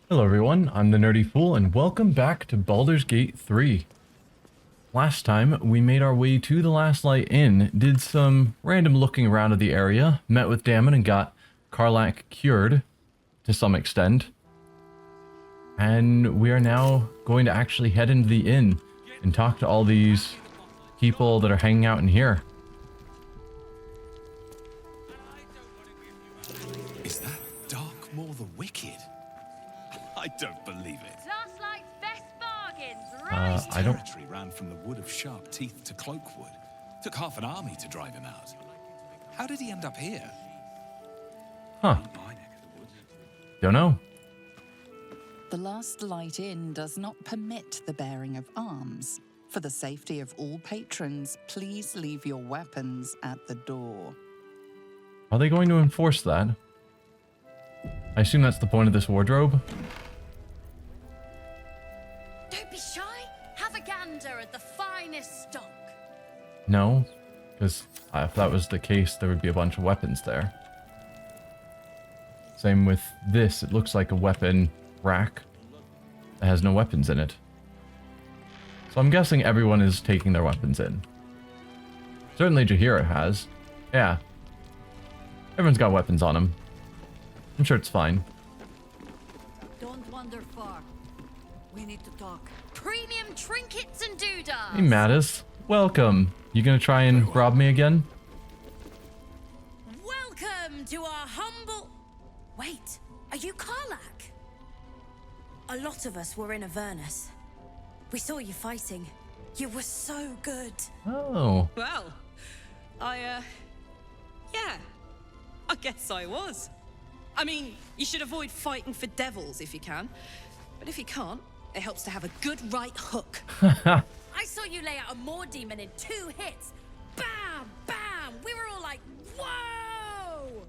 Hello everyone, I'm the Nerdy Fool and welcome back to Baldur's Gate 3. Last time, we made our way to the Last Light Inn, did some random looking around of the area, met with Damon and got Karlach cured, to some extent. And we are now going to actually head into the inn and talk to all these people that are hanging out in here. Is that Dark More the Wicked? I don't believe it. Last Light's best bargains, right? I don't... Territory ran from the Wood of Sharp Teeth to Cloakwood. Took half an army to drive him out. How did he end up here? Huh. Don't know. The Last Light Inn does not permit the bearing of arms. For the safety of all patrons, please leave your weapons at the door. Are they going to enforce that? I assume that's the point of this wardrobe. Don't be shy. Have a gander at the finest stock. No, because if that was the case, there would be a bunch of weapons there. Same with this. It looks like a weapon rack that has no weapons in it. So I'm guessing everyone is taking their weapons in. Certainly Jaheira has. Yeah. Everyone's got weapons on them. I'm sure it's fine. Don't wander far. We need to talk. Premium trinkets and doodads. Hey, Mattis. Welcome. You gonna try and rob me again? Welcome to our humble... Wait, are you Karlach? A lot of us were in Avernus. We saw you fighting. You were so good. Oh. Well, yeah, I guess I was. I mean, you should avoid fighting for devils if you can. But if you can't, it helps to have a good right hook. I saw you lay out a Moor demon in 2 hits. Bam, bam. We were all like, whoa!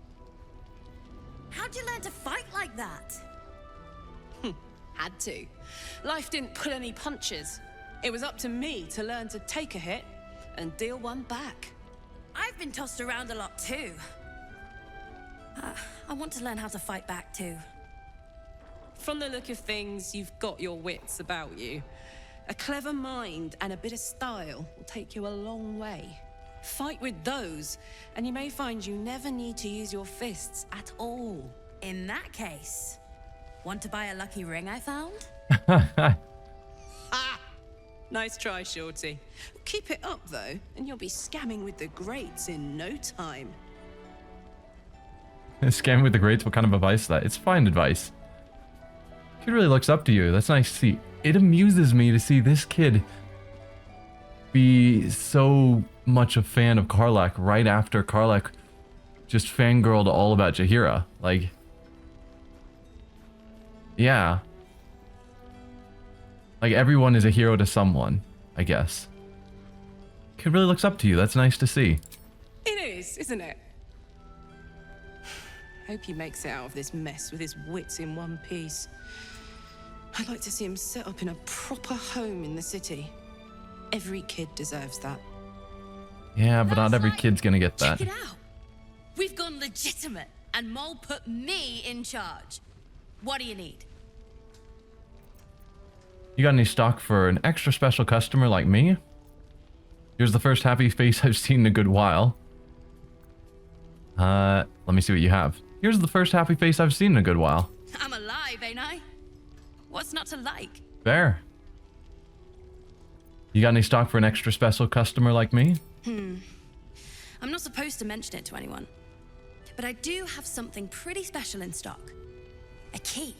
How'd you learn to fight like that? Had to. Life didn't pull any punches. It was up to me to learn to take a hit and deal one back. I've been tossed around a lot too. I want to learn how to fight back too. From the look of things, you've got your wits about you. A clever mind and a bit of style will take you a long way. Fight with those, and you may find you never need to use your fists at all. In that case, want to buy a lucky ring I found? Nice try, Shorty. Keep it up, though, and you'll be scamming with the greats in no time. Scam with the greats, what kind of advice is that? It's fine advice. Kid really looks up to you. That's nice to see. It amuses me to see this kid be so much a fan of Karlach right after Karlach just fangirled all about Jaheira. Like, yeah. Like, everyone is a hero to someone, I guess. Kid really looks up to you. That's nice to see. It is, isn't it? Hope he makes it out of this mess with his wits in one piece. I'd like to see him set up in a proper home in the city. Every kid deserves that. Yeah, but not every kid's gonna get that. Check it out. We've gone legitimate, and Mole put me in charge. What do you need? You got any stock for an extra special customer like me? Here's the first happy face I've seen in a good while. Let me see what you have. Here's the first happy face I've seen in a good while. I'm alive, ain't I? What's not to like? Fair. You got any stock for an extra special customer like me? I'm not supposed to mention it to anyone, but I do have something pretty special in stock. A key.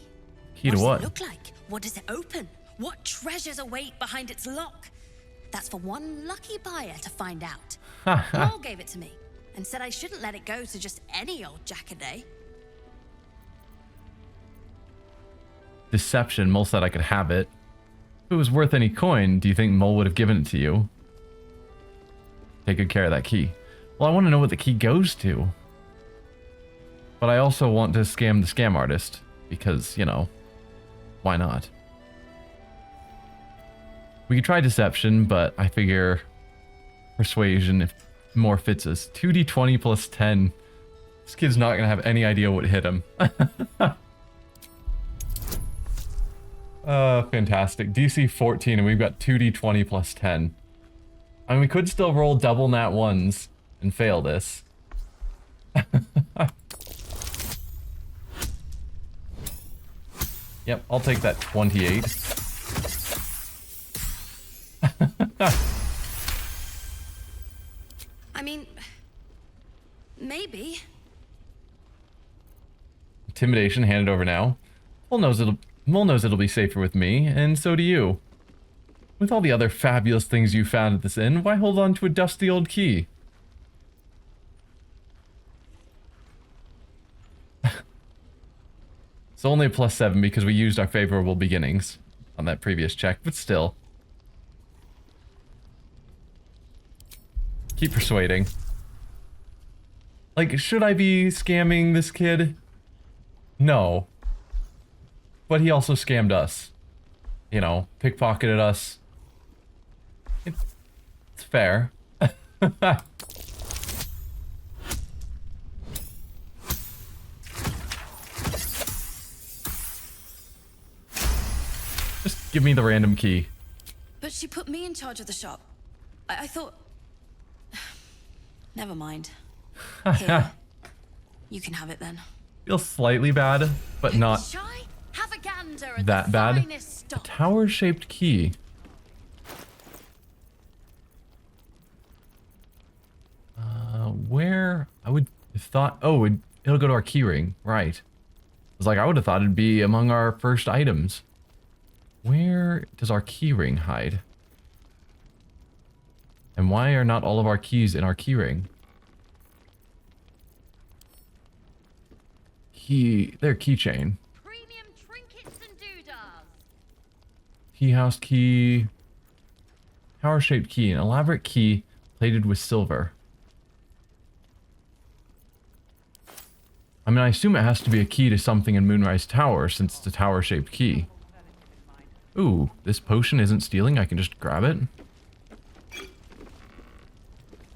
Key to What what? does it look like? What does it open? What treasures await behind its lock? That's for one lucky buyer to find out. Paul gave it to me and said I shouldn't let it go to just any old jackaday. Deception. Mole said I could have it. If it was worth any coin, do you think Mole would have given it to you? Take good care of that key. Well, I want to know what the key goes to. But I also want to scam the scam artist. Because, you know, why not? We could try deception, but I figure persuasion if more fits us. 2d20 plus 10. This kid's not going to have any idea what hit him. Fantastic. DC 14, and we've got 2d20 plus 10. I mean, we could still roll double nat ones and fail this. Yep, I'll take that 28. I mean, maybe. Intimidation, hand it over now. Mole knows it'll be safer with me, and so do you. With all the other fabulous things you found at this inn, why hold on to a dusty old key? It's only a +7 because we used our favorable beginnings on that previous check, but still. Keep persuading. Like, should I be scamming this kid? No. But he also scammed us. You know, pickpocketed us. It's fair. Just give me the random key. But she put me in charge of the shop. I thought... Never mind. Here. You can have it then. Feels slightly bad, but not Shy? Have a gander at that the bad. finest A stock. tower-shaped key. Where? I would have thought... Oh, it'll go to our keyring. Right. I was like, I would have thought it'd be among our first items. Where does our keyring hide? And why are not all of our keys in our keyring? Their keychain. Premium trinkets and doodahs. Key house key. Tower-shaped key. An elaborate key plated with silver. I mean, I assume it has to be a key to something in Moonrise Tower since it's a tower-shaped key. Ooh, this potion isn't stealing. I can just grab it.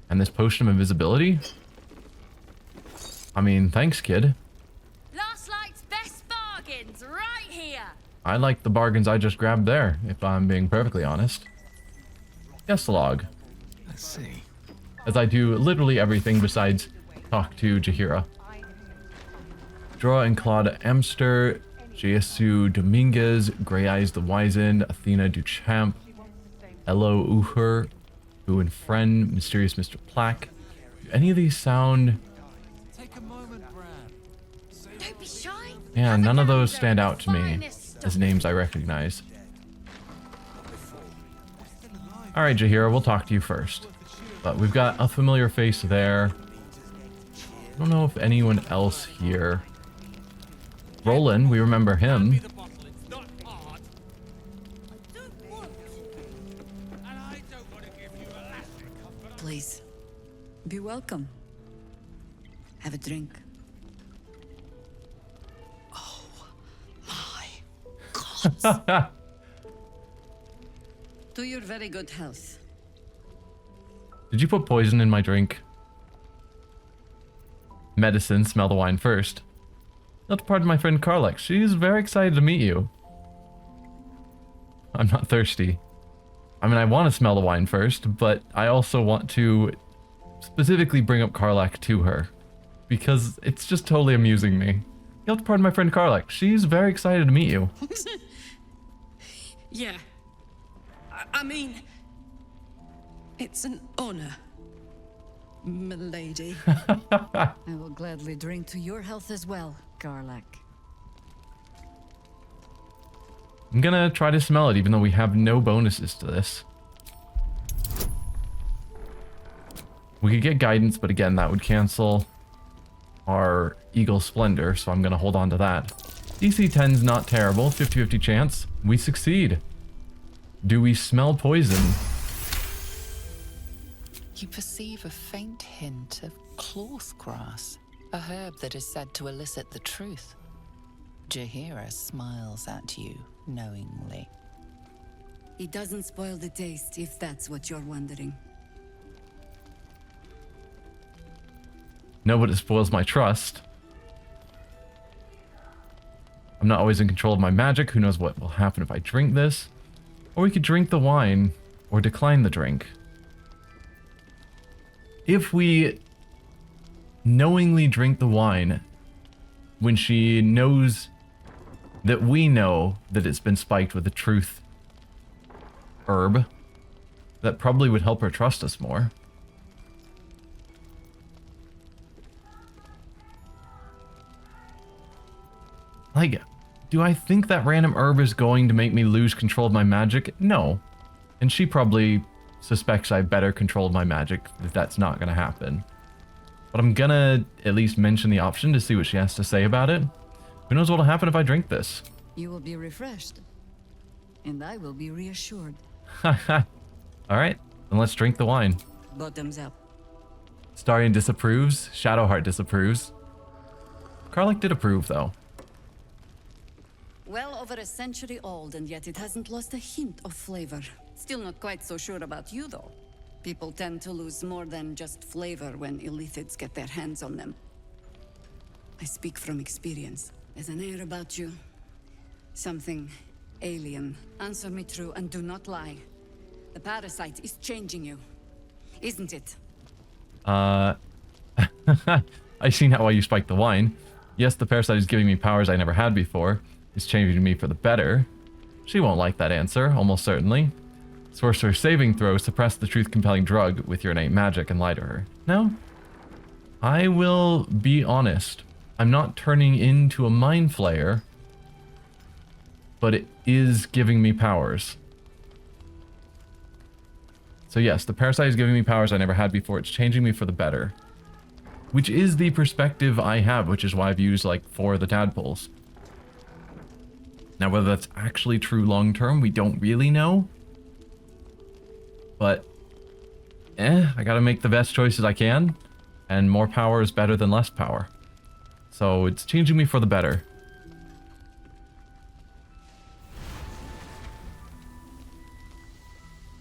And this potion of invisibility? I mean, thanks, kid. Last Light's best bargains right here. I like the bargains I just grabbed there, if I'm being perfectly honest. Guest log. Let's see. As I do literally everything besides talk to Jaheira. Draw and Claude Amster, Jesu Dominguez, Grey Eyes the Wizened, Athena Duchamp, Elo Uher, Boo and Friend, Mysterious Mr. Plaque. Do any of these sound... Take a moment, Bran. Don't be shy. Yeah, Have a none of those gander stand at out the to me finest stock. as names I recognize. Alright, Jaheira, we'll talk to you first. But we've got a familiar face there. I don't know if anyone else here... Roland, we remember him. Please, be welcome. Have a drink. Oh my God. To your very good health. Did you put poison in my drink? Medicine, smell the wine first. Not pardon my friend Karlek. She's very excited to meet you. I'm not thirsty. I mean, I want to smell the wine first, but I also want to specifically bring up Karlek to her. Because it's just totally amusing me. You'll have to pardon my friend Karlek. She's very excited to meet you. Yeah. I mean, it's an honor, milady. I will gladly drink to your health as well, Garlek. I'm gonna try to smell it, even though we have no bonuses to this. We could get guidance, but again, that would cancel our Eagle Splendor, so I'm gonna hold on to that. DC 10's not terrible, 50-50 chance. We succeed. Do we smell poison? You perceive a faint hint of cloth grass, a herb that is said to elicit the truth. Jaheira smiles at you knowingly. It doesn't spoil the taste, if that's what you're wondering. No, but it spoils my trust. I'm not always in control of my magic. Who knows what will happen if I drink this? Or we could drink the wine or decline the drink. If we knowingly drink the wine when she knows that we know that it's been spiked with the truth herb, that probably would help her trust us more. Like, do I think that random herb is going to make me lose control of my magic? No. And she probably suspects I better control my magic if that's not going to happen. But I'm gonna at least mention the option to see what she has to say about it. Who knows what'll happen if I drink this? You will be refreshed, and I will be reassured. Alright, then let's drink the wine. Bottoms up. Starion disapproves. Shadowheart disapproves. Karlach did approve, though. Well over a century old, and yet it hasn't lost a hint of flavor. Still not quite so sure about you, though. People tend to lose more than just flavor when illithids get their hands on them. I speak from experience. There's an air about you. Something alien. Answer me true and do not lie. The parasite is changing you, isn't it? I see now why you spiked the wine. Yes, the parasite is giving me powers I never had before. It's changing me for the better. She won't like that answer, almost certainly. Sorcerer saving throw, suppress the truth-compelling drug with your innate magic and lie to her. No. I will be honest. I'm not turning into a mind flayer, but it is giving me powers. So yes, the parasite is giving me powers I never had before. It's changing me for the better. Which is the perspective I have, which is why I've used like 4 of the tadpoles. Now, whether that's actually true long-term, we don't really know. But, I gotta make the best choices I can. And more power is better than less power. So it's changing me for the better.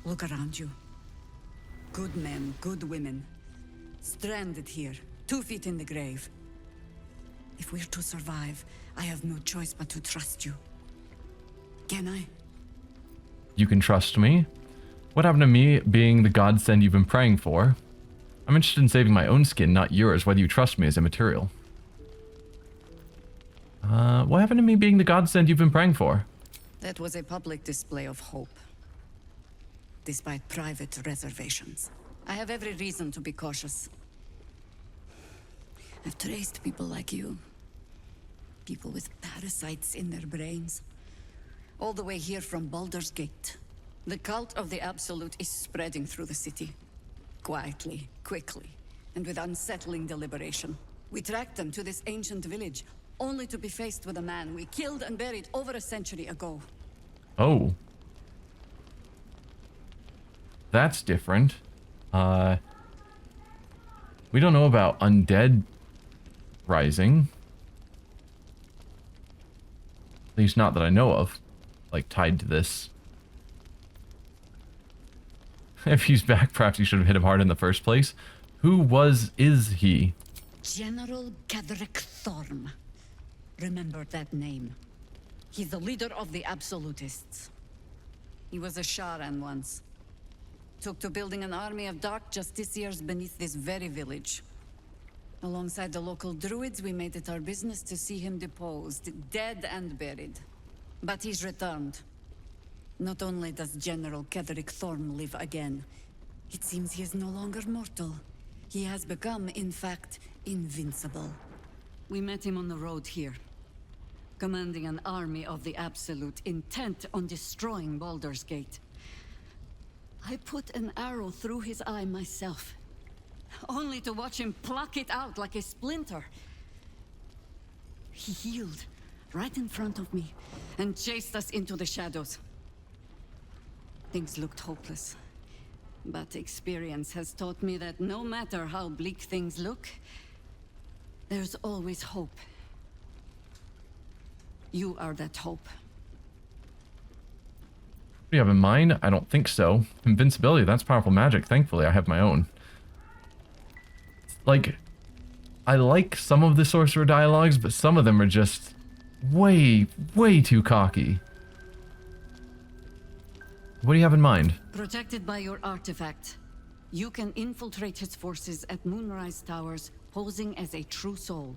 Look around you. Good men, good women. Stranded here, 2 feet in the grave. If we're to survive, I have no choice but to trust you. Can I? You can trust me. What happened to me being the godsend you've been praying for? I'm interested in saving my own skin, not yours. Whether you trust me is immaterial. What happened to me being the godsend you've been praying for? That was a public display of hope. Despite private reservations. I have every reason to be cautious. I've traced people like you. People with parasites in their brains. All the way here from Baldur's Gate. The cult of the Absolute is spreading through the city. Quietly, quickly, and with unsettling deliberation. We tracked them to this ancient village, only to be faced with a man we killed and buried over a century ago. Oh. That's different. We don't know about undead rising. At least not that I know of. Like, tied to this. If he's back, perhaps you should have hit him hard in the first place. Who is he? General Ketheric Thorm. Remember that name. He's the leader of the Absolutists. He was a Sharan once. Took to building an army of dark justiciars beneath this very village. Alongside the local druids, we made it our business to see him deposed, dead and buried. But he's returned. Not only does General Ketheric Thorm live again, it seems he is no longer mortal. He has become, in fact, invincible. We met him on the road here, commanding an army of the Absolute, intent on destroying Baldur's Gate. I put an arrow through his eye myself, only to watch him pluck it out like a splinter. He healed right in front of me and chased us into the shadows. Things looked hopeless, but experience has taught me that no matter how bleak things look, there's always hope. You are that hope. What do you have in mind? I don't think so. Invincibility, that's powerful magic. Thankfully, I have my own. Like, I like some of the sorcerer dialogues, but some of them are just Way, way too cocky. What do you have in mind? Protected by your artifact, you can infiltrate his forces at Moonrise Towers, posing as a true soul.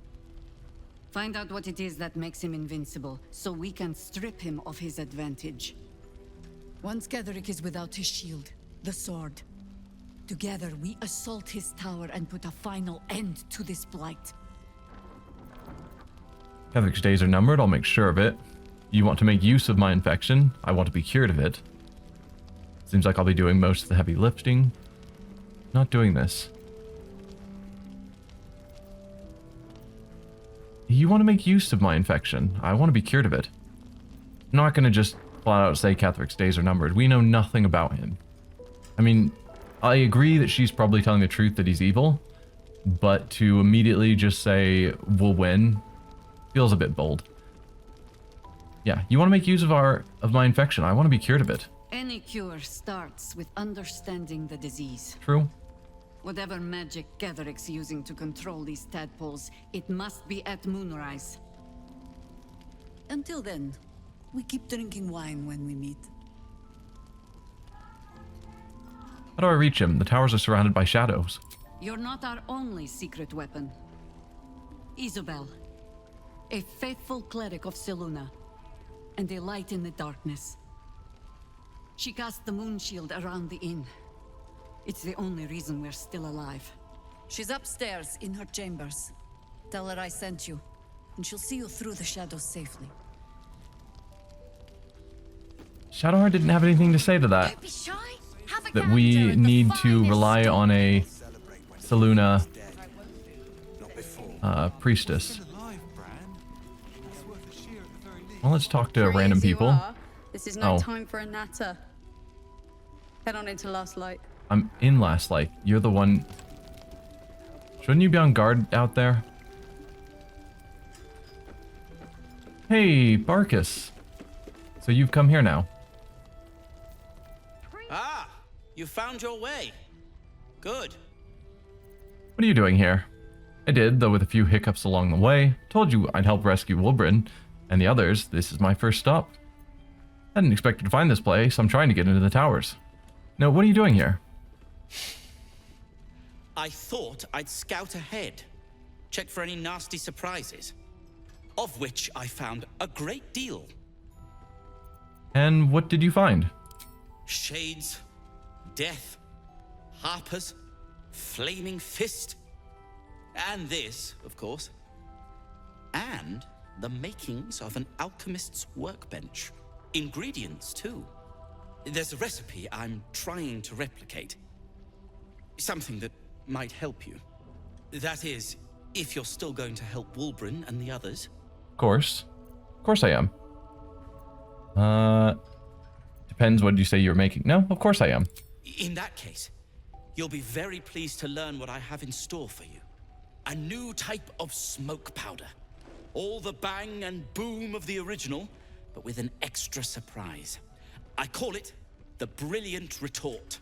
Find out what it is that makes him invincible, so we can strip him of his advantage. Once Ketheric is without his shield, the sword, together we assault his tower and put a final end to this blight. Ketheric's days are numbered, I'll make sure of it. You want to make use of my infection, I want to be cured of it. Seems like I'll be doing most of the heavy lifting. Not doing this. You want to make use of my infection, I want to be cured of it. I'm not going to just flat out say Ketheric's days are numbered. We know nothing about him. I mean, I agree that she's probably telling the truth that he's evil, but to immediately just say we'll win feels a bit bold. Yeah, you want to make use of my infection. I want to be cured of it. Any cure starts with understanding the disease. True. Whatever magic Ketheric's using to control these tadpoles, it must be at Moonrise. Until then, we keep drinking wine when we meet. How do I reach him? The towers are surrounded by shadows. You're not our only secret weapon. Isobel, a faithful cleric of Selûne, and a light in the darkness. She cast the moon shield around the inn. It's the only reason we're still alive. She's upstairs in her chambers. Tell her I sent you, and she'll see you through the shadows safely. Shadowheart didn't have anything to say to that. Don't be shy. Have a That gander we at the need to finest rely store. on a Selûne priestess. Well, let's talk to Free random as you people. are, this is no Oh. time for a natter. Head on into Last Light. I'm in Last Light. You're the one. Shouldn't you be on guard out there? Hey, Barkus. So you've come here now. Ah, you found your way. Good. What are you doing here? I did, though with a few hiccups along the way. Told you I'd help rescue Wulbren and the others. This is my first stop. I didn't expect you to find this place. I'm trying to get into the towers. No, what are you doing here? I thought I'd scout ahead, check for any nasty surprises, of which I found a great deal. And what did you find? Shades, death, harpers, flaming fist, and this, of course, and the makings of an alchemist's workbench. Ingredients, too. There's a recipe I'm trying to replicate. Something that might help you. That is, if you're still going to help Wulbren and the others. Of course. Of course I am. Depends what you say you're making. No, of course I am. In that case, you'll be very pleased to learn what I have in store for you. A new type of smoke powder. All the bang and boom of the original, but with an extra surprise. I call it the Brilliant Retort.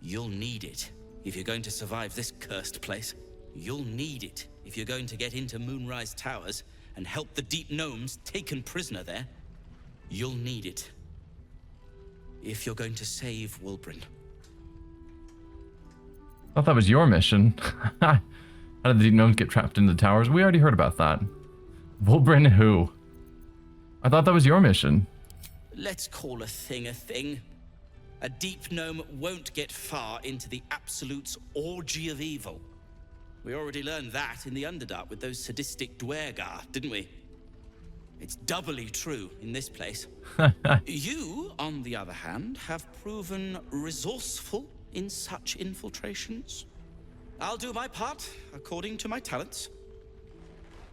You'll need it if you're going to survive this cursed place. You'll need it if you're going to get into Moonrise Towers and help the Deep Gnomes taken prisoner there. You'll need it if you're going to save Wulbren. I thought that was your mission. How did the Deep Gnomes get trapped in the towers? We already heard about that. Wulbren who? I thought that was your mission. Let's call a thing a thing. A deep gnome won't get far into the Absolute's orgy of evil. We already learned that in the Underdark with those sadistic Dwergar, didn't we? It's doubly true in this place. You, on the other hand, have proven resourceful in such infiltrations. I'll do my part according to my talents.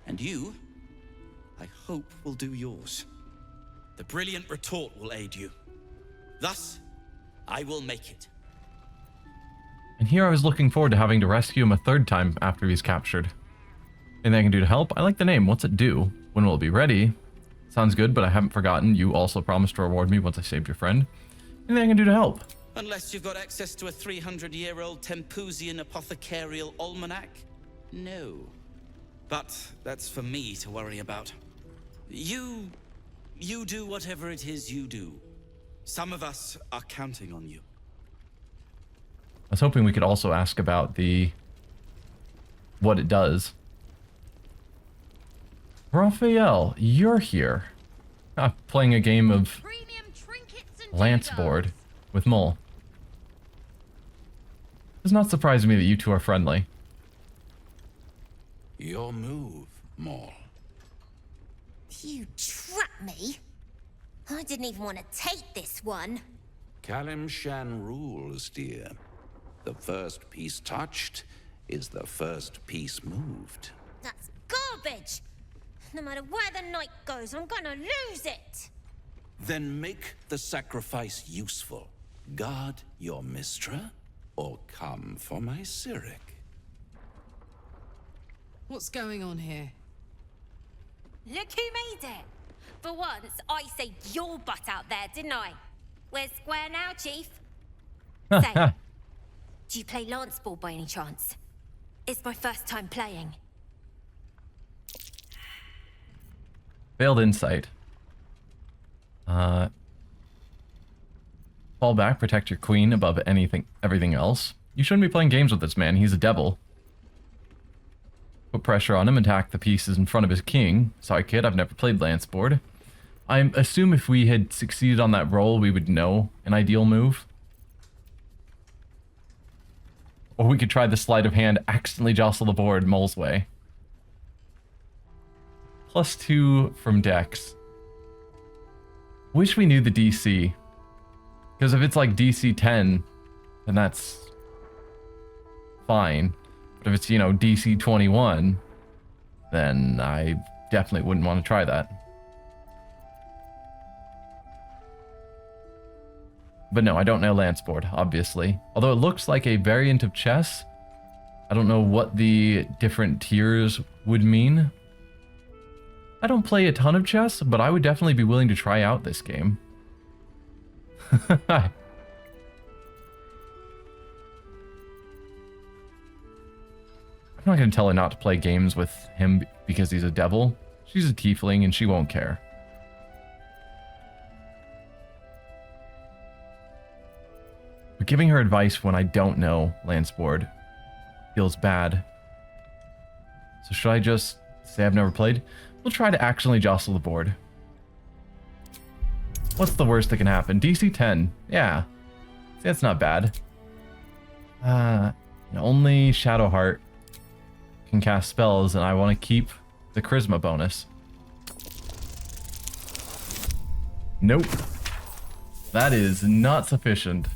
And you, I hope, will do yours. The Brilliant Retort will aid you. Thus, I will make it. And here I was looking forward to having to rescue him a third time after he's captured. Anything I can do to help? I like the name. What's it do? When will it be ready? Sounds good, but I haven't forgotten. You also promised to reward me once I saved your friend. Anything I can do to help? Unless you've got access to a 300-year-old Tempusian apothecarial almanac? No. But that's for me to worry about. You do whatever it is you do. Some of us are counting on you. I was hoping we could also ask about what it does. Raphael, you're here. Playing a game of Lance board with Mole. It's not surprising me that you two are friendly. Your move, Maul. You trapped me? I didn't even want to take this one. Kalimshan rules, dear. The first piece touched is the first piece moved. That's garbage! No matter where the night goes, I'm gonna lose it! Then make the sacrifice useful. Guard your Mistra, or come for my Cyric. What's going on here? Look who made it! For once, I saved your butt out there, didn't I? We're square now, Chief. Say, do you play lance ball by any chance? It's my first time playing. Failed insight. Fall back, protect your queen above everything else. You shouldn't be playing games with this man. He's a devil. Put pressure on him, attack the pieces in front of his king. Sorry, kid, I've never played lance board. I assume if we had succeeded on that roll, we would know an ideal move. Or we could try the sleight of hand, accidentally jostle the board Mole's way. +2 from Dex. Wish we knew the DC. Because if it's like DC 10, then that's fine. But if it's, you know, DC 21, then I definitely wouldn't want to try that. But no, I don't know lance board, obviously. Although it looks like a variant of chess. I don't know what the different tiers would mean. I don't play a ton of chess, but I would definitely be willing to try out this game. I'm not going to tell her not to play games with him because he's a devil. She's a tiefling and she won't care. But giving her advice when I don't know lance board feels bad. So should I just say I've never played? We'll try to accidentally jostle the board. What's the worst that can happen? DC 10. Yeah. See, that's not bad. Only Shadowheart can cast spells, and I want to keep the charisma bonus. Nope. That is not sufficient.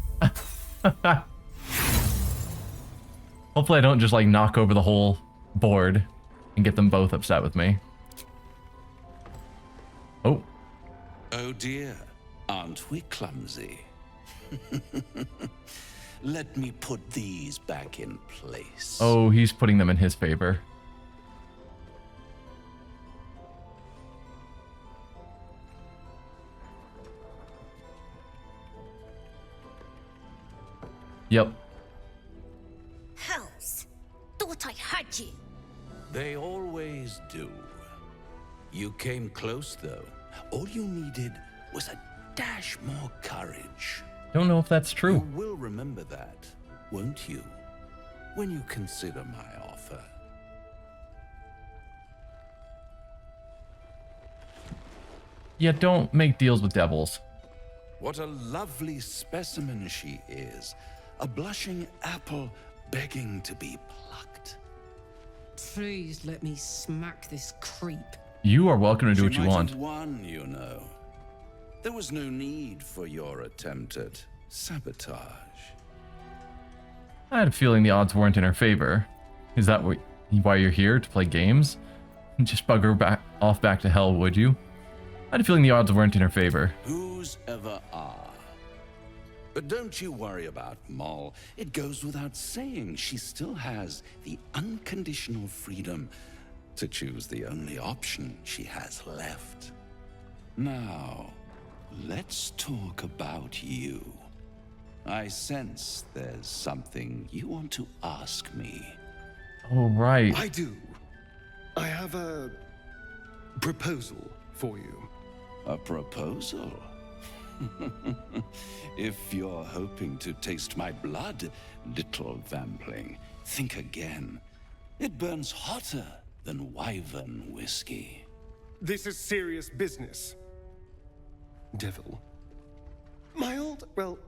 Hopefully I don't just like knock over the whole board and get them both upset with me. Oh. Oh dear, aren't we clumsy? Let me put these back in place. Oh, he's putting them in his favor. Yep. Hells. Thought I had you. They always do. You came close, though. All you needed was a dash more courage. Don't know if that's true. You will remember that, won't you? When you consider my offer. Yeah, don't make deals with devils. What a lovely specimen she is. A blushing apple begging to be plucked. Please let me smack this creep. You are welcome to do what you want. She might have won, you know. There was no need for your attempt at sabotage. I had a feeling the odds weren't in her favor. Is that why you're here, to play games? Just bug her back to hell, would you? I had a feeling the odds weren't in her favor. Whose ever are. But don't you worry about Moll. It goes without saying she still has the unconditional freedom to choose the only option she has left. Now, let's talk about you. I sense there's something you want to ask me. Oh, right. I do. I have a proposal for you. A proposal? If you're hoping to taste my blood, little vampling, think again. It burns hotter than wyvern whiskey. This is serious business. Devil. Well,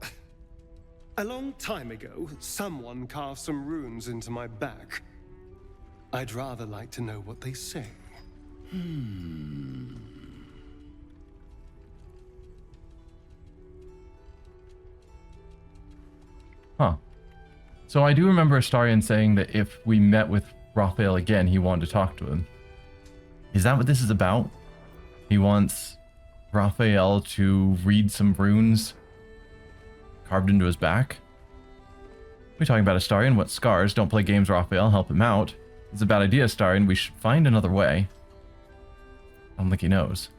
a long time ago, someone carved some runes into my back. I'd rather like to know what they say. Huh. So I do remember Astarion saying that if we met with Raphael again, he wanted to talk to him. Is that what this is about? He wants Raphael to read some runes carved into his back? We're talking about Astarion. What scars? Don't play games, Raphael. Help him out. It's a bad idea, Astarion. We should find another way. I don't think he knows.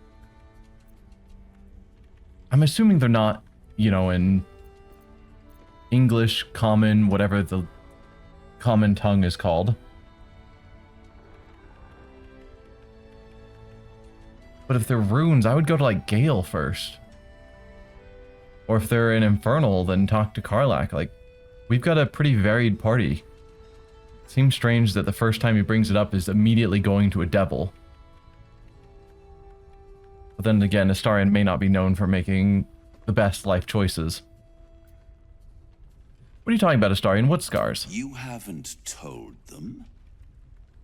I'm assuming they're not, you know, in English, common, whatever the common tongue is called. But if they're runes, I would go to, like, Gale first. Or if they're an Infernal, then talk to Karlach. Like, we've got a pretty varied party. Seems strange that the first time he brings it up is immediately going to a devil. But then again, Astarion may not be known for making the best life choices. What are you talking about, Astarion? What scars? You haven't told them.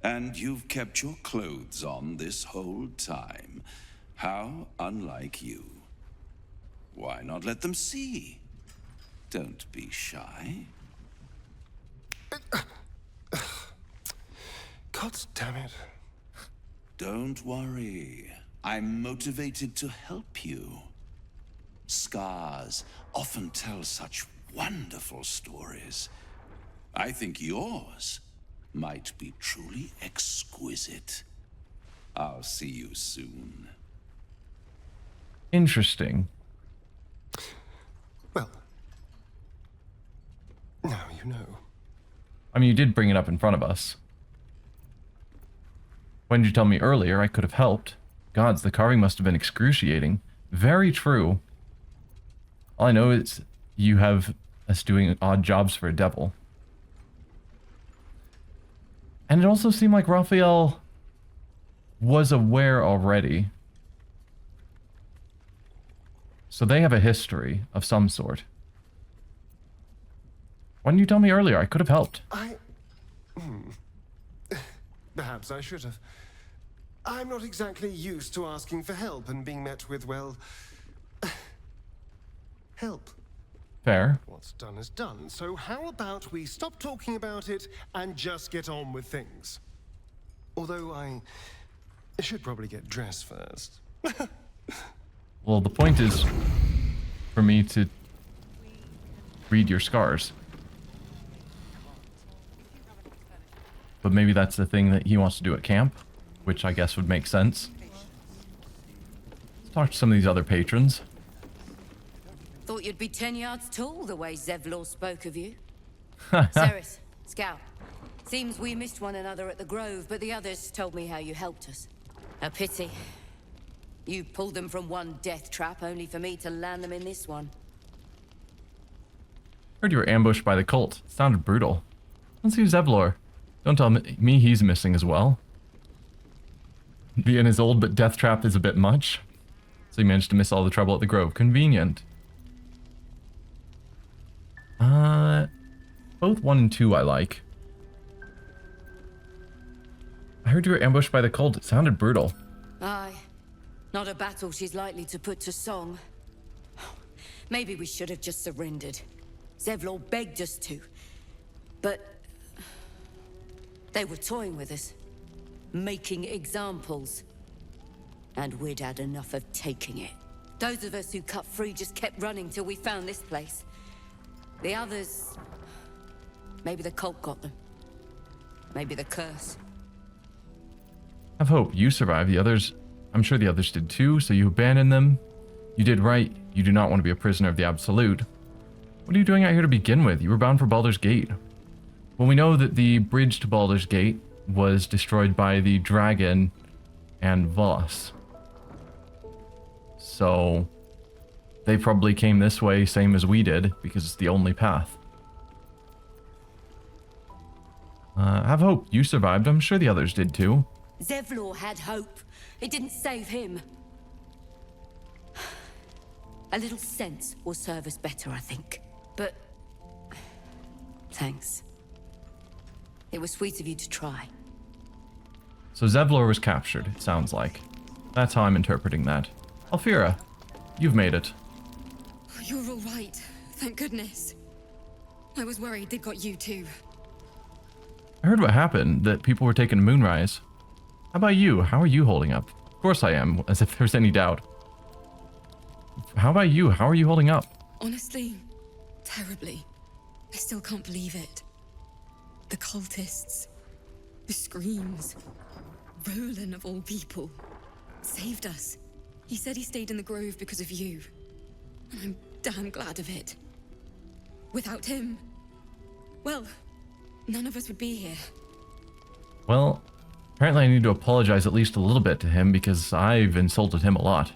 And you've kept your clothes on this whole time. How unlike you. Why not let them see? Don't be shy. God damn it. Don't worry. I'm motivated to help you. Scars often tell such wonderful stories. I think yours might be truly exquisite. I'll see you soon. Interesting. Well, now you know. I mean, you did bring it up in front of us. Why didn't you tell me earlier? I could have helped. Gods, the carving must have been excruciating. Very true. All I know is you have us doing odd jobs for a devil. And it also seemed like Raphael was aware already. So they have a history of some sort. Why didn't you tell me earlier? I could have helped. Perhaps I should have. I'm not exactly used to asking for help and being met with, well, help. Fair. What's done is done, so how about we stop talking about it and just get on with things? Although I should probably get dressed first. Well, the point is for me to read your scars. But maybe that's the thing that he wants to do at camp, which I guess would make sense. Let's talk to some of these other patrons. Thought you'd be 10 yards tall the way Zevlor spoke of you. Ceres, Scout. Seems we missed one another at the Grove, but the others told me how you helped us. A pity. You pulled them from one death trap, only for me to land them in this one. Heard you were ambushed by the cult. Sounded brutal. Let's see Zevlor. Don't tell me he's missing as well. Being as old, but death trap is a bit much. So he managed to miss all the trouble at the Grove. Convenient. Both 1 and 2 I like. I heard you were ambushed by the cult. It sounded brutal. Aye. Not a battle she's likely to put to song. Maybe we should have just surrendered. Zevlor begged us to. But they were toying with us. Making examples. And we'd had enough of taking it. Those of us who cut free just kept running till we found this place. The others... Maybe the cult got them. Maybe the curse. Have hope. You survived. The others... I'm sure the others did too, so you abandoned them. You did right. You do not want to be a prisoner of the Absolute. What are you doing out here to begin with? You were bound for Baldur's Gate. Well, we know that the bridge to Baldur's Gate was destroyed by the dragon and Voss. So they probably came this way, same as we did, because it's the only path. Have hope. You survived. I'm sure the others did too. Zevlor had hope. It didn't save him. A little sense will serve us better, I think. But... thanks. It was sweet of you to try. So Zevlor was captured, it sounds like. That's how I'm interpreting that. Alfira, you've made it. You're all right. Thank goodness. I was worried they'd got you too. I heard what happened, that people were taking Moonrise. How about you? How are you holding up? Of course I am, as if there's any doubt. How about you? How are you holding up? Honestly, terribly. I still can't believe it. The cultists, the screams. Roland, of all people, saved us. He said he stayed in the grove because of you. And I'm damn glad of it. Without him, well, none of us would be here. Well, apparently I need to apologize at least a little bit to him because I've insulted him a lot.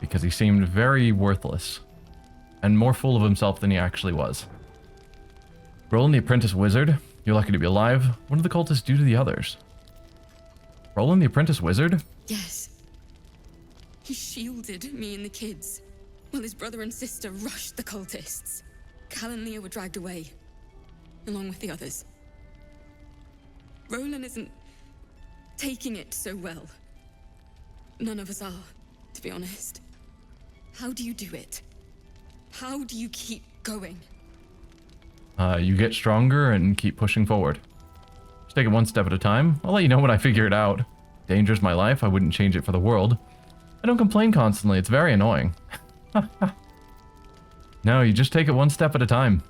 Because he seemed very worthless. And more full of himself than he actually was. Roland the apprentice wizard, you're lucky to be alive. What did the cultists do to the others? Roland the apprentice wizard? Yes. He shielded me and the kids, while his brother and sister rushed the cultists. Cal and Leah were dragged away, along with the others. Roland isn't taking it so well. None of us are, to be honest. How do you do it? How do you keep going? You get stronger and keep pushing forward. Just take it one step at a time. I'll let you know when I figure it out. Danger's my life. I wouldn't change it for the world. I don't complain constantly. It's very annoying. No, you just take it one step at a time.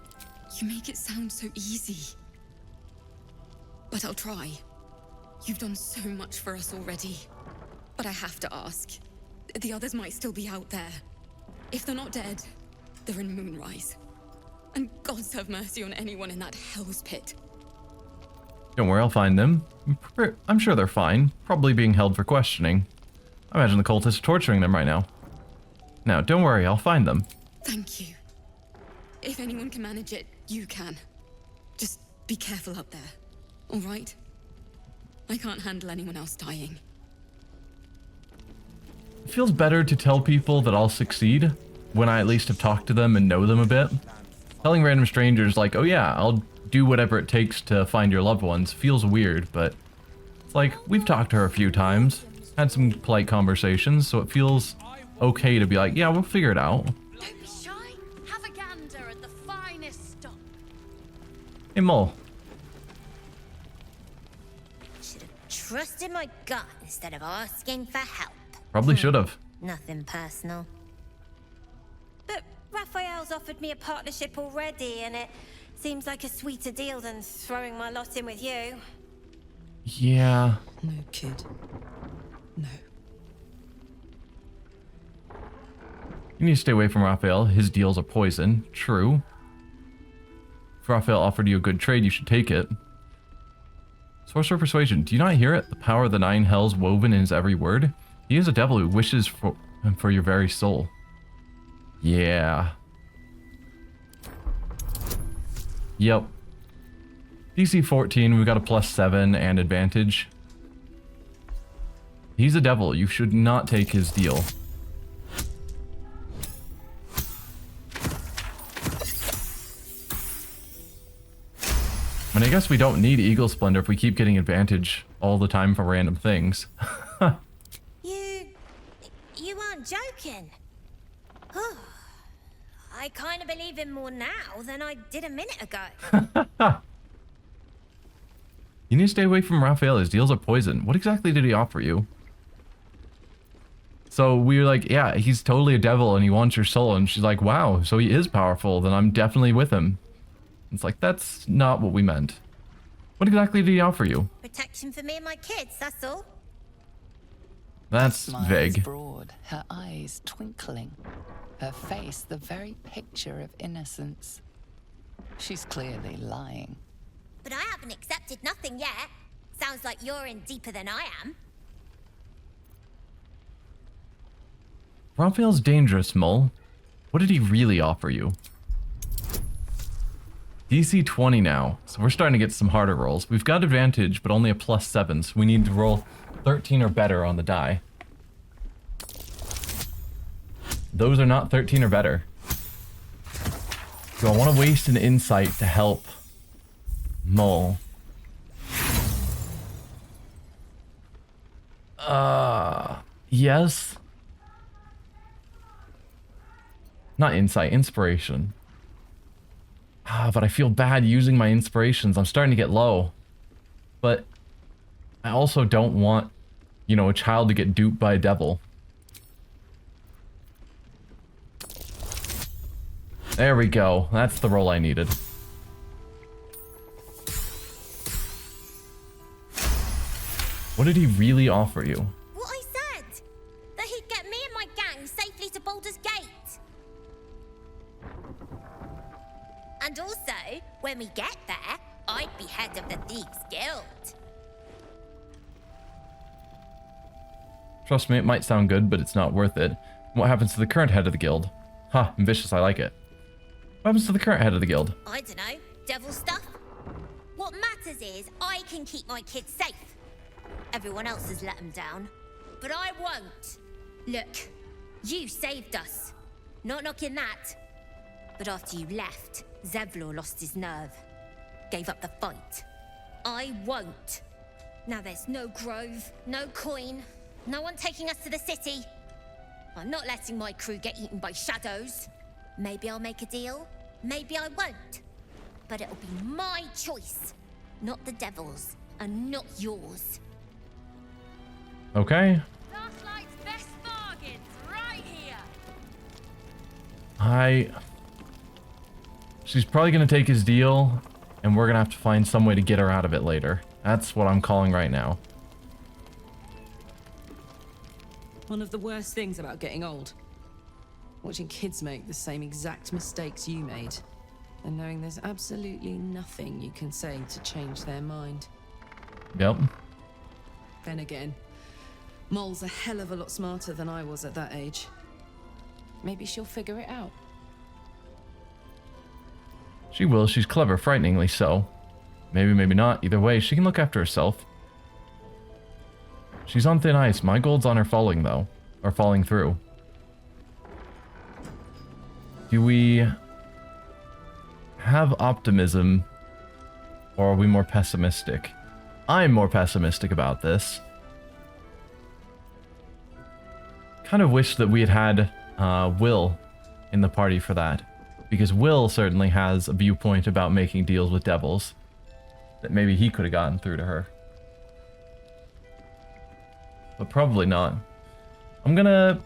You make it sound so easy. But I'll try. You've done so much for us already. But I have to ask. The others might still be out there. If they're not dead, they're in Moonrise. And gods have mercy on anyone in that hell's pit. Don't worry, I'll find them. I'm sure they're fine. Probably being held for questioning. I imagine the cultists are torturing them right now. Now, don't worry, I'll find them. Thank you. If anyone can manage it, you can. Just be careful up there, all right? I can't handle anyone else dying. It feels better to tell people that I'll succeed when I at least have talked to them and know them a bit. Telling random strangers like, oh yeah, I'll do whatever it takes to find your loved ones feels weird, but it's like, we've talked to her a few times, had some polite conversations, so it feels okay to be like, yeah, we'll figure it out. Don't be shy. Have a gander at the finest stock. Hey, Mole. Should have trusted my gut instead of asking for help. Probably should have. Nothing personal. But Raphael's offered me a partnership already, and it seems like a sweeter deal than throwing my lot in with you. Yeah. No, kid. No. You need to stay away from Raphael. His deals are poison. True. If Raphael offered you a good trade, you should take it. Sorcerer Persuasion. Do you not hear it? The power of the 9 hells woven in his every word? He is a devil who wishes for your very soul. Yeah. Yep. DC 14, we got a +7 and advantage. He's a devil. You should not take his deal. I mean, I guess we don't need Eagle Splendor if we keep getting advantage all the time for random things. You aren't joking. I kind of believe him more now than I did a minute ago. You need to stay away from Raphael. His deals are poison. What exactly did he offer you? So we were like, yeah, he's totally a devil and he wants your soul. And she's like, wow, so he is powerful. Then I'm definitely with him. It's like, that's not what we meant. What exactly did he offer you? Protection for me and my kids, that's all. That's Smiles vague. broad, her eyes twinkling, her face the very picture of innocence. She's clearly lying. But I haven't accepted nothing yet. Sounds like you're in deeper than I am. Raphael's dangerous, Mole. What did he really offer you? DC 20 now, so we're starting to get some harder rolls. We've got advantage, but only a +7, so we need to roll 13 or better on the die. Those are not 13 or better. Do I want to waste an insight to help Mole? Yes. Not insight, inspiration. But I feel bad using my inspirations. I'm starting to get low. But I also don't want, you know, a child to get duped by a devil. There we go. That's the roll I needed. What did he really offer you? What I said! That he'd get me and my gang safely to Baldur's Gate. And also, when we get there, I'd be head of the Thieves Guild. Trust me, it might sound good, but it's not worth it. What happens to the current head of the guild? Ha, ambitious, I like it. What happens to the current head of the guild? I don't know, devil stuff. What matters is I can keep my kids safe. Everyone else has let them down, but I won't. Look, you saved us. Not knocking that. But after you left, Zevlor lost his nerve. Gave up the fight. I won't. Now there's no grove, no coin, no one taking us to the city. I'm not letting my crew get eaten by shadows. Maybe I'll make a deal, maybe I won't. But it'll be my choice, not the devil's, and not yours. Okay. Darklight's best bargains, right here. She's probably gonna take his deal, and we're gonna have to find some way to get her out of it later. That's what I'm calling right now. One of the worst things about getting old. Watching kids make the same exact mistakes you made. And knowing there's absolutely nothing you can say to change their mind. Yep. Then again, Mole's a hell of a lot smarter than I was at that age. Maybe she'll figure it out. She will. She's clever, frighteningly so. Maybe, maybe not. Either way, she can look after herself. She's on thin ice. My gold's on her falling, though. Or falling through. Do we have optimism, or are we more pessimistic? I'm more pessimistic about this. Kind of wish that we had had Will in the party for that, because Will certainly has a viewpoint about making deals with devils that maybe he could have gotten through to her. But probably not. I'm gonna...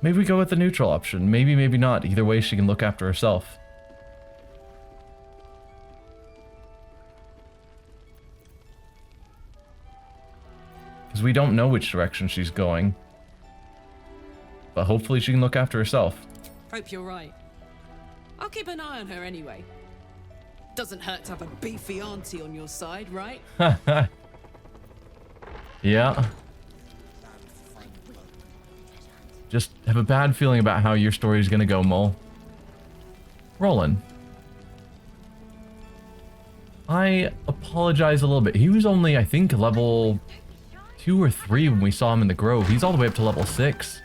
Maybe we go with the neutral option. Maybe, maybe not. Either way, she can look after herself. Because we don't know which direction she's going. But hopefully she can look after herself. Hope you're right. I'll keep an eye on her anyway. Doesn't hurt to have a beefy auntie on your side, right? Yeah. Just have a bad feeling about how your story is going to go, Mole. Roland. I apologize a little bit. He was only, I think, level 2 or 3 when we saw him in the Grove. He's all the way up to level 6.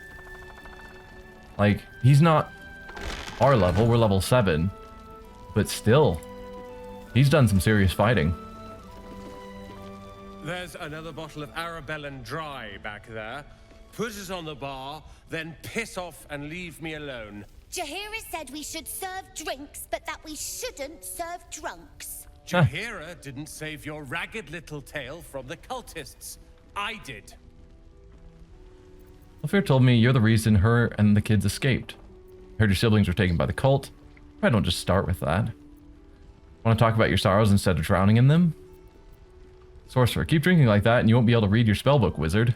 Like, he's not our level. We're level 7. But still, he's done some serious fighting. There's another bottle of Arabellan Dry back there. Put it on the bar, then piss off and leave me alone. Jaheira said we should serve drinks, but that we shouldn't serve drunks. Jaheira didn't save your ragged little tail from the cultists. I did. Flayer told me you're the reason her and the kids escaped. Heard your siblings were taken by the cult. Why don't just start with that? Want to talk about your sorrows instead of drowning in them? Sorcerer, keep drinking like that and you won't be able to read your spellbook, wizard.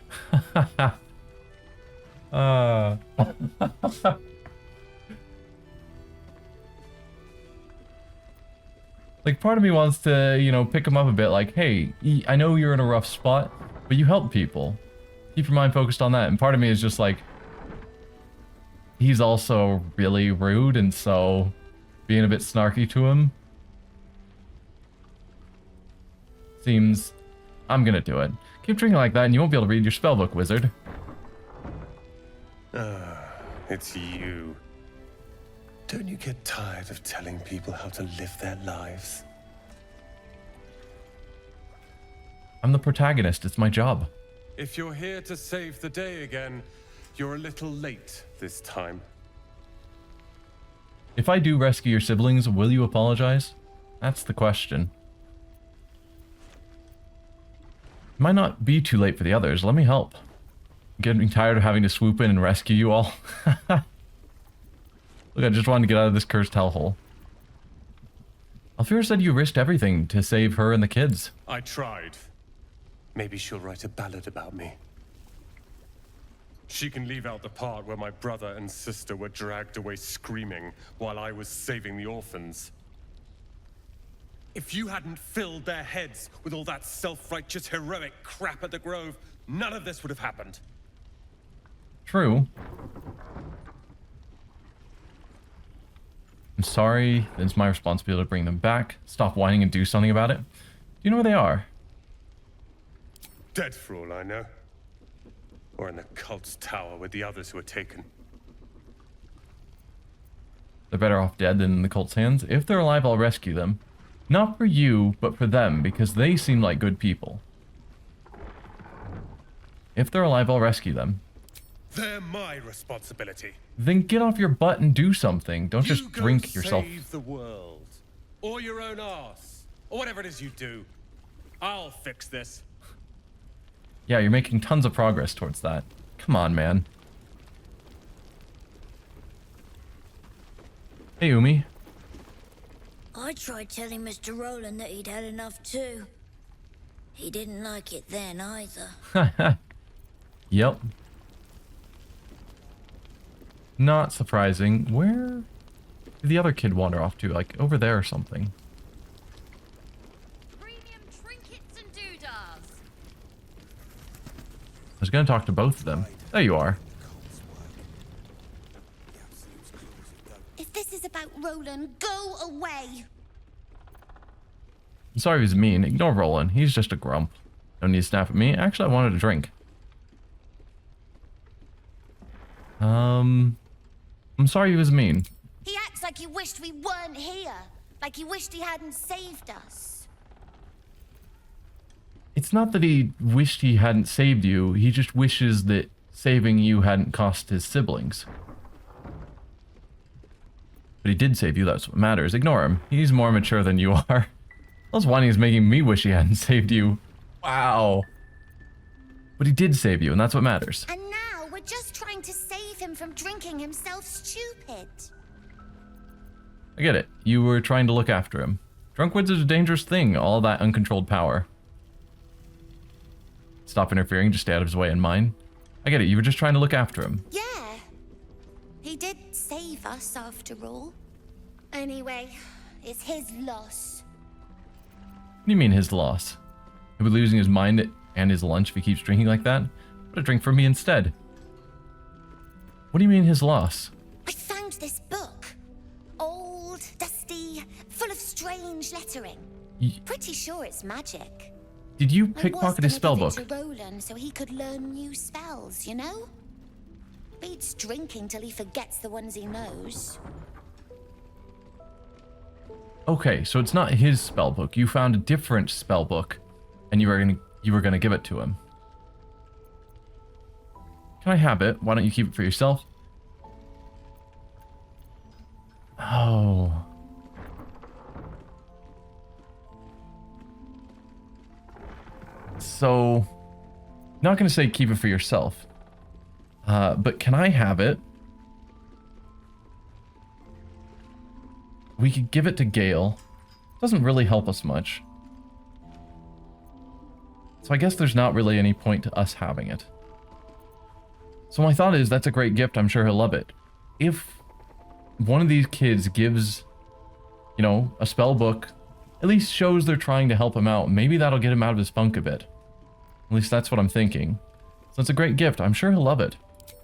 Like, part of me wants to, you know, pick him up a bit, like, hey, I know you're in a rough spot, but you help people. Keep your mind focused on that. And part of me is just like, he's also really rude, and so being a bit snarky to him seems... I'm gonna do it. Keep drinking like that and you won't be able to read your spellbook, wizard. It's you. Don't you get tired of telling people how to live their lives? I'm the protagonist. It's my job. If you're here to save the day again, you're a little late this time. If I do rescue your siblings, will you apologize? That's the question. Might not be too late for the others. Let me help. I'm getting tired of having to swoop in and rescue you all. Look, I just wanted to get out of this cursed hellhole. Alfira said you risked everything to save her and the kids. I tried. Maybe she'll write a ballad about me. She can leave out the part where my brother and sister were dragged away screaming while I was saving the orphans. If you hadn't filled their heads with all that self-righteous heroic crap at the Grove, none of this would have happened. True. I'm sorry. It's my responsibility to bring them back. Stop whining and do something about it. Do you know where they are? Dead for all I know. Or in the cult's tower with the others who were taken. They're better off dead than in the cult's hands. If they're alive, I'll rescue them. Not for you, but for them, because they seem like good people. If they're alive, I'll rescue them. They're my responsibility. Then get off your butt and do something. Don't just drink yourself. Save the world. Or your own arse. Or whatever it is you do. I'll fix this. Yeah, you're making tons of progress towards that. Come on, man. Hey, Umi. I tried telling Mr. Roland that he'd had enough too. He didn't like it then either. Yep. Not surprising. Where did the other kid wander off to? Like, over there or something. Premium trinkets and doodahs. I was going to talk to both of them. There you are. If this is about Roland, go away. I'm sorry he's mean. Ignore Roland. He's just a grump. No need to snap at me. Actually, I wanted a drink. I'm sorry he was mean. He acts like he wished we weren't here. Like he wished he hadn't saved us. It's not that he wished he hadn't saved you. He just wishes that saving you hadn't cost his siblings. But he did save you. That's what matters. Ignore him. He's more mature than you are. Those whining is making me wish he hadn't saved you. Wow. But he did save you, and that's what matters. And now we're just trying to save him from drinking himself stupid. I get it. You were trying to look after him. Drunk wizards are a dangerous thing, all that uncontrolled power. Stop interfering, just stay out of his way and mine. I get it, you were just trying to look after him. Yeah. He did save us after all. Anyway, it's his loss. What do you mean his loss? He'll be losing his mind and his lunch if he keeps drinking like that? What a drink for me instead. What do you mean his loss? I found this book. Old, dusty, full of strange lettering. Pretty sure it's magic. Did you pickpocket his spellbook? I was gonna give it to Roland so he could learn new spells, you know? Beats drinking till he forgets the ones he knows. Okay, so it's not his spellbook. You found a different spellbook, and you were gonna give it to him. Can I have it? Why don't you keep it for yourself? Oh. So, not gonna say keep it for yourself. But can I have it? We could give it to Gale. Doesn't really help us much. So I guess there's not really any point to us having it. So my thought is, that's a great gift. I'm sure he'll love it. If one of these kids gives, you know, a spell book, at least shows they're trying to help him out, maybe that'll get him out of his funk a bit. At least that's what I'm thinking. So it's a great gift. I'm sure he'll love it.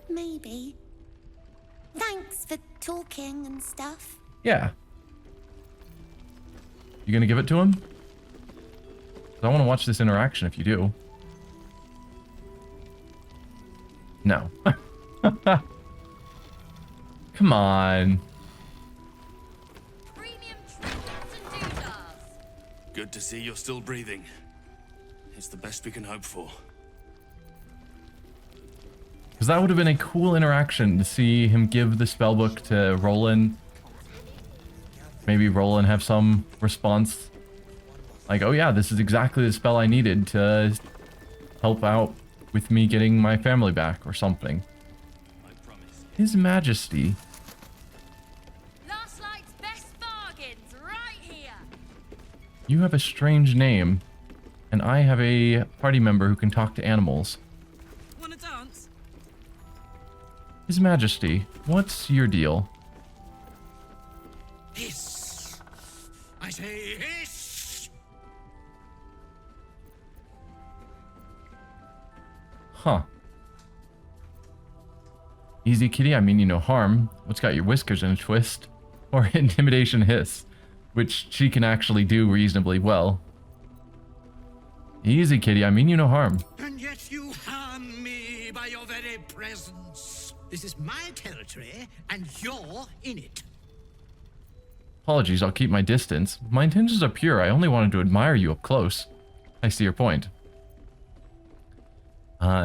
Maybe. Thanks for talking and stuff. Yeah. You gonna give it to him? 'Cause I want to watch this interaction if you do. No. Come on. Good to see you're still breathing. It's the best we can hope for. Because that would have been a cool interaction to see him give the spellbook to Roland. Maybe Roland have some response. Like, oh yeah, this is exactly the spell I needed to help out with me getting my family back or something. His Majesty. Last night's best bargains right here. You have a strange name, and I have a party member who can talk to animals. Wanna dance? His Majesty, what's your deal? Hiss! I say hiss! Huh. Easy, kitty, I mean you no harm. What's got your whiskers in a twist? Or intimidation hiss, which she can actually do reasonably well. Easy, kitty, I mean you no harm. And yet you harm me by your very presence. This is my territory, and you're in it. Apologies, I'll keep my distance. My intentions are pure, I only wanted to admire you up close. I see your point.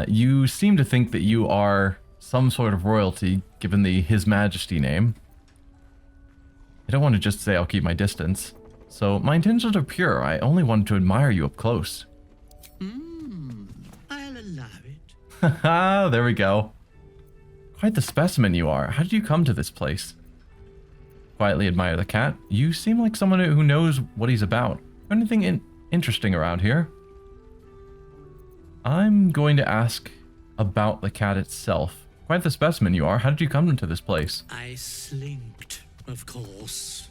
You seem to think that you are some sort of royalty, given the His Majesty name. I don't want to just say I'll keep my distance. So, my intentions are pure, I only wanted to admire you up close. I'll allow it. Haha, there we go. Quite the specimen you are. How did you come to this place? Quietly admire the cat. You seem like someone who knows what he's about. Anything interesting around here? I'm going to ask about the cat itself. Quite the specimen you are. How did you come into this place? I slinked, of course.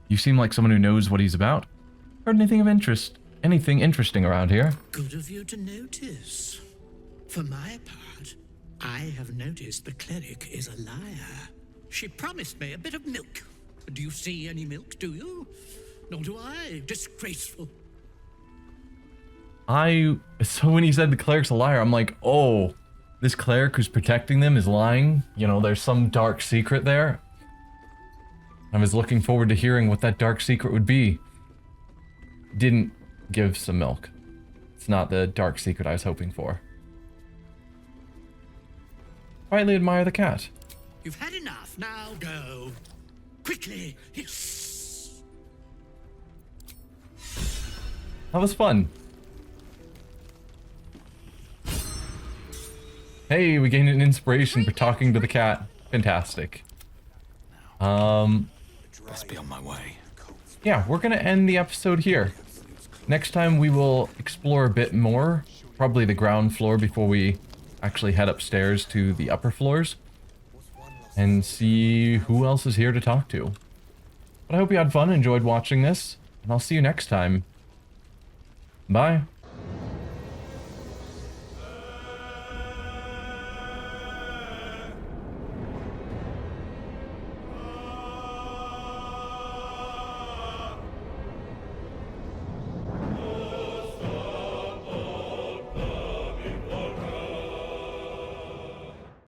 You seem like someone who knows what he's about. Heard anything of interest? Anything interesting around here? Good of you to notice. For my part, I have noticed the cleric is a liar. She promised me a bit of milk. Do you see any milk, do you? Nor do I. Disgraceful. So when he said the cleric's a liar, I'm like, oh, this cleric who's protecting them is lying? You know, there's some dark secret there? I was looking forward to hearing what that dark secret would be. Didn't give some milk. It's not the dark secret I was hoping for. Quietly admire the cat. You've had enough. Now go. Quickly. Yes. That was fun. Hey, we gained an inspiration for talking to the cat. Fantastic. Best be on my way. Yeah, we're gonna end the episode here. Next time we will explore a bit more, probably the ground floor before we actually head upstairs to the upper floors, and see who else is here to talk to. But I hope you had fun, enjoyed watching this, and I'll see you next time. Bye.